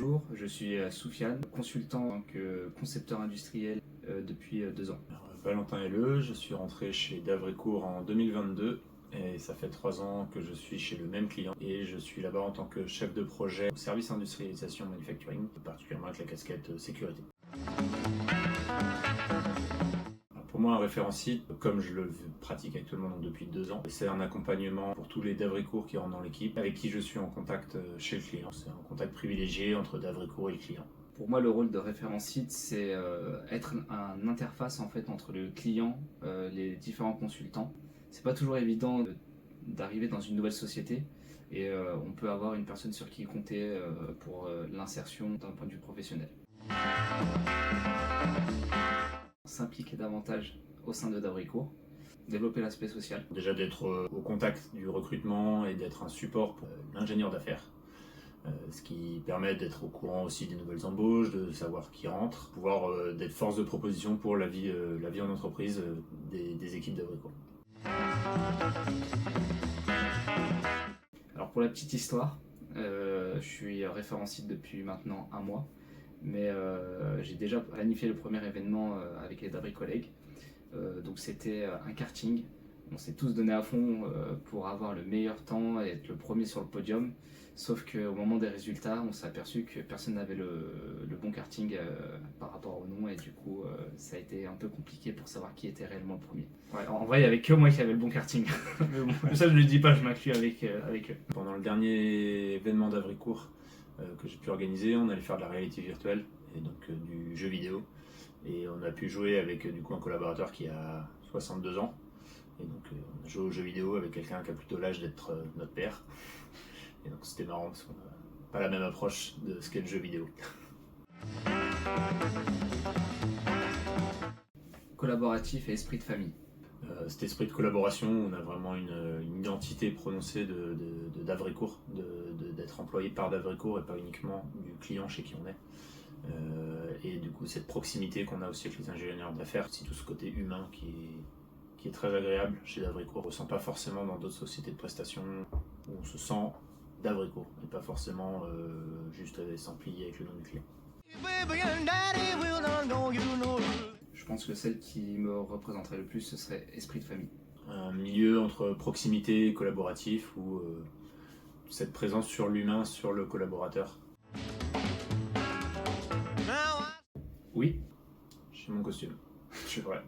Bonjour, je suis Soufiane, consultant en tant que concepteur industriel depuis 2 ans. Valentin Helleux, je suis rentré chez Davricourt en 2022 et ça fait 3 ans que je suis chez le même client et je suis là-bas en tant que chef de projet au service industrialisation manufacturing, particulièrement avec la casquette sécurité. Pour moi, un référent site, comme je le pratique actuellement depuis 2 ans, c'est un accompagnement pour tous les Davricourt qui rentrent dans l'équipe, avec qui je suis en contact chez le client. C'est un contact privilégié entre Davricourt et le client. Pour moi, le rôle de référent site, c'est être un interface en fait entre le client, les différents consultants. C'est pas toujours évident d'arriver dans une nouvelle société et on peut avoir une personne sur qui compter pour l'insertion d'un point de vue professionnel. S'impliquer davantage au sein de Davricourt, développer l'aspect social. Déjà d'être au contact du recrutement et d'être un support pour l'ingénieur d'affaires. Ce qui permet d'être au courant aussi des nouvelles embauches, de savoir qui rentre, pouvoir d'être force de proposition pour la vie en entreprise des équipes Davricourt. Alors pour la petite histoire, je suis référent site depuis maintenant 1 mois, mais j'ai déjà planifié le premier événement avec les Davri collègues. Donc c'était un karting. On s'est tous donné à fond pour avoir le meilleur temps et être le premier sur le podium. Sauf qu'au moment des résultats, on s'est aperçu que personne n'avait le bon karting par rapport au nom et du coup ça a été un peu compliqué pour savoir qui était réellement le premier. Ouais, en vrai, il n'y avait que moi qui avait le bon karting. Mais bon, ça je ne le dis pas, je m'inclus avec eux. Pendant le dernier événement Davricourt que j'ai pu organiser, on allait faire de la réalité virtuelle et donc du jeu vidéo. Et on a pu jouer avec du coup un collaborateur qui a 62 ans. Et donc on a joué au jeu vidéo avec quelqu'un qui a plutôt l'âge d'être notre père. Et donc c'était marrant parce qu'on n'a pas la même approche de ce qu'est le jeu vidéo. Collaboratif et esprit de famille. Cet esprit de collaboration, on a vraiment une identité prononcée de Davricourt, d'être employé par Davricourt et pas uniquement du client chez qui on est. Et du coup cette proximité qu'on a aussi avec les ingénieurs d'affaires, c'est tout ce côté humain qui est très agréable chez Davricourt. On ne ressent pas forcément dans d'autres sociétés de prestations où on se sent Davricourt et pas forcément juste s'emplier avec le nom du client. Je pense que celle qui me représenterait le plus, ce serait esprit de famille. Un milieu entre proximité et collaboratif où cette présence sur l'humain, sur le collaborateur. Oui. J'ai mon costume, je suis prêt.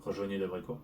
Rejoignez Davricourt.